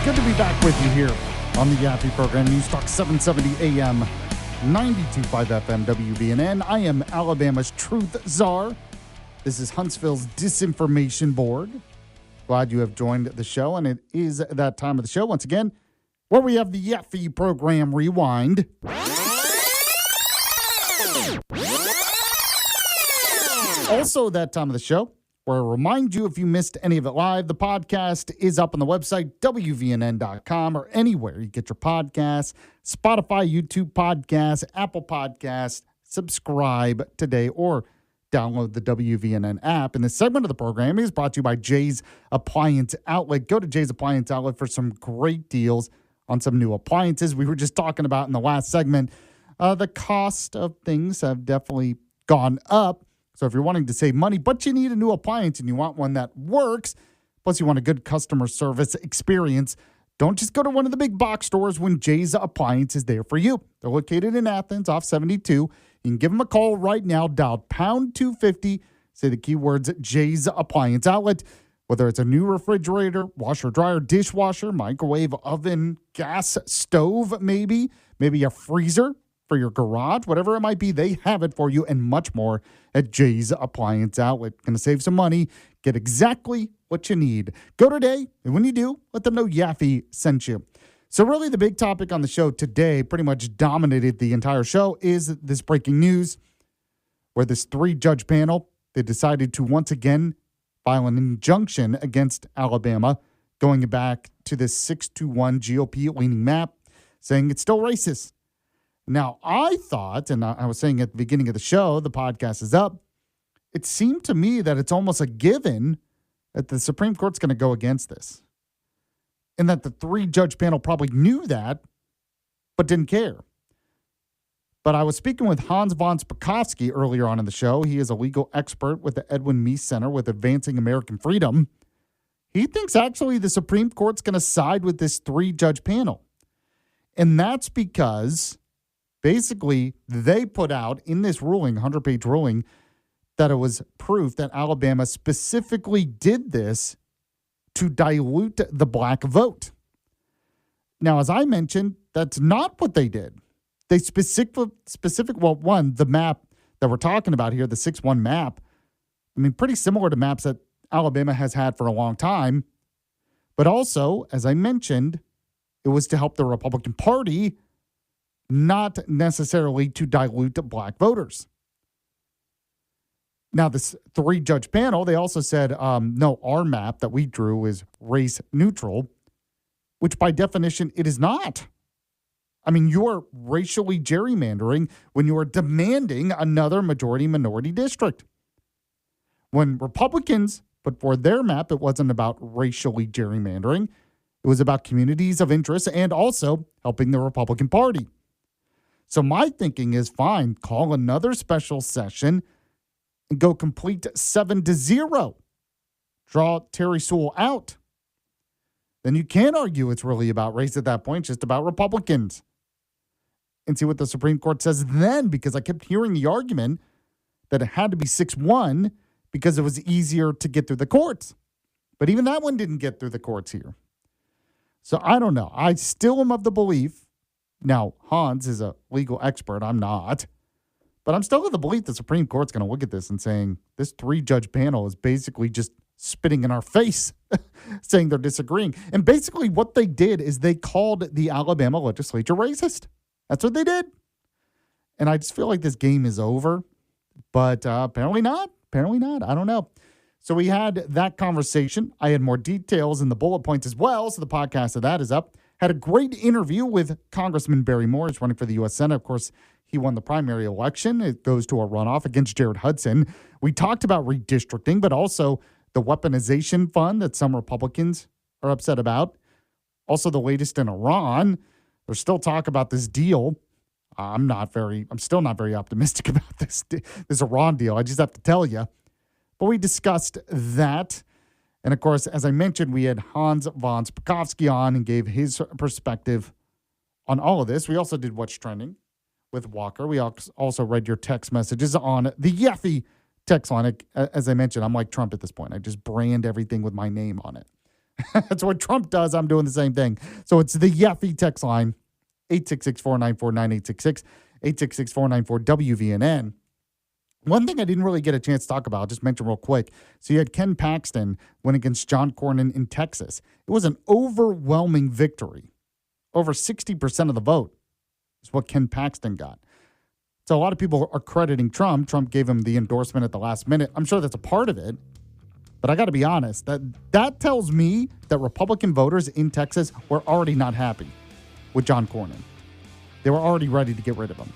Good to be back with you here on the Yaffee program. News Talk 770 AM, 92.5 FM WVNN. I am Alabama's Truth Czar. This is Huntsville's Disinformation Board. Glad you have joined the show, and it is that time of the show once again where we have the Yaffee program rewind. Also, that time of the show where I remind you, if you missed any of it live, the podcast is up on the website, WVNN.com, or anywhere you get your podcasts, Spotify, YouTube podcasts, Apple Podcasts. Subscribe today or download the WVNN app. And this segment of the program is brought to you by Jay's Appliance Outlet. Go to Jay's Appliance Outlet for some great deals on some new appliances. We were just talking about in the last segment, the cost of things have definitely gone up. So if you're wanting to save money, but you need a new appliance and you want one that works, plus you want a good customer service experience, don't just go to one of the big box stores when Jay's Appliance is there for you. They're located in Athens off 72. You can give them a call right now, dial pound 250, say the keywords Jay's Appliance Outlet. Whether it's a new refrigerator, washer, dryer, dishwasher, microwave, oven, gas stove, maybe a freezer for your garage, whatever it might be, they have it for you and much more at Jay's Appliance Outlet. Going to save some money, get exactly what you need. Go today, and when you do, let them know Yaffee sent you. So really the big topic on the show today, pretty much dominated the entire show, is this breaking news where this 3-judge panel, they decided to once again file an injunction against Alabama, going back to this 6-1 GOP-leaning map, saying it's still racist. Now, I thought, and I was saying at the beginning of the show, the podcast is up, it seemed to me that it's almost a given that the Supreme Court's going to go against this. And that the 3-judge panel probably knew that, but didn't care. But I was speaking with Hans von Spakovsky earlier on in the show. He is a legal expert with the Edwin Meese Center with Advancing American Freedom. He thinks actually the Supreme Court's going to side with this 3-judge panel. And that's because basically, they put out in this ruling, 100-page ruling, that it was proof that Alabama specifically did this to dilute the black vote. Now, as I mentioned, that's not what they did. They the map that we're talking about here, the 6-1 map, I mean, pretty similar to maps that Alabama has had for a long time. But also, as I mentioned, it was to help the Republican Party, not necessarily to dilute black voters. Now, this 3-judge panel, they also said, no, our map that we drew is race neutral, which by definition, it is not. I mean, you're racially gerrymandering when you are demanding another majority-minority district. When Republicans put forward their map, it wasn't about racially gerrymandering. It was about communities of interest and also helping the Republican Party. So my thinking is, fine, call another special session and go complete 7-0. Draw Terry Sewell out. Then you can't argue it's really about race at that point, just about Republicans. And see what the Supreme Court says then, because I kept hearing the argument that it had to be 6-1 because it was easier to get through the courts. But even that one didn't get through the courts here. So I don't know. I still am of the belief. Now, Hans is a legal expert. I'm not. But I'm still of the belief the Supreme Court's going to look at this and saying this 3-judge panel is basically just spitting in our face, saying they're disagreeing. And basically what they did is they called the Alabama legislature racist. That's what they did. And I just feel like this game is over. But apparently not. Apparently not. I don't know. So we had that conversation. I had more details in the bullet points as well. So the podcast of that is up. Had a great interview with Congressman Barry Moore. He's running for the U.S. Senate. Of course, he won the primary election. It goes to a runoff against Jared Hudson. We talked about redistricting, but also the weaponization fund that some Republicans are upset about. Also the latest in Iran. There's still talk about this deal. I'm still not very optimistic about this Iran deal. I just have to tell you. But we discussed that. And, of course, as I mentioned, we had Hans von Spakovsky on and gave his perspective on all of this. We also did What's Trending with Walker. We also read your text messages on the Yaffee text line. As I mentioned, I'm like Trump at this point. I just brand everything with my name on it. That's what Trump does. I'm doing the same thing. So it's the Yaffee text line, 866-494-9866, 866-494-WVNN. One thing I didn't really get a chance to talk about, I'll just mention real quick. So you had Ken Paxton win against John Cornyn in Texas. It was an overwhelming victory. Over 60% of the vote is what Ken Paxton got. So a lot of people are crediting Trump. Trump gave him the endorsement at the last minute. I'm sure that's a part of it. But I got to be honest, that tells me that Republican voters in Texas were already not happy with John Cornyn. They were already ready to get rid of him.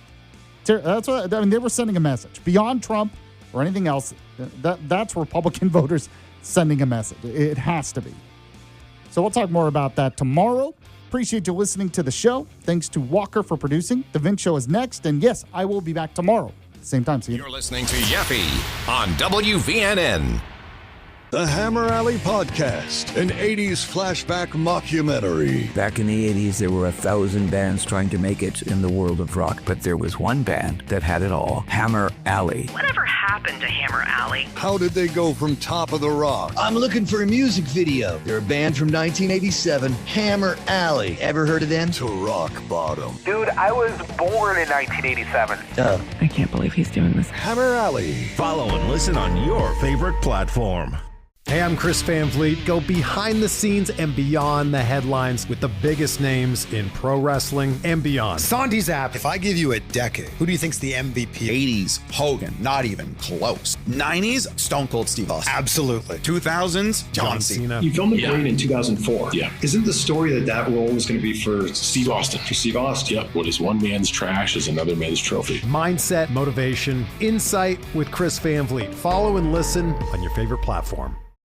That's what I mean. They were sending a message beyond Trump or anything else. That's Republican voters sending a message. It has to be. So we'll talk more about that tomorrow. Appreciate you listening to the show. Thanks to Walker for producing. The Vince Show is next. And yes, I will be back tomorrow. Same time. See you. You're listening to Yaffee on WVNN. The Hammer Alley Podcast, an 80s flashback mockumentary. Back in the 80s, there were 1,000 bands trying to make it in the world of rock, but there was one band that had it all, Hammer Alley. Whatever happened to Hammer Alley? How did they go from Top of the Rock? I'm looking for a music video. They're a band from 1987, Hammer Alley. Ever heard of them? To rock bottom. Dude, I was born in 1987. I can't believe he's doing this. Hammer Alley. Follow and listen on your favorite platform. Hey, I'm Chris Van Vliet. Go behind the scenes and beyond the headlines with the biggest names in pro wrestling and beyond. Sandy's app. If I give you a decade, who do you think's the MVP? 80s, Hogan, not even close. 90s, Stone Cold Steve Austin. Absolutely. 2000s, John Cena. You filmed The Brain in 2004. Yeah. Isn't the story that role was going to be for Steve Austin? For Steve Austin. Yep. What is one man's trash is another man's trophy. Mindset, motivation, insight with Chris Van Vliet. Follow and listen on your favorite platform.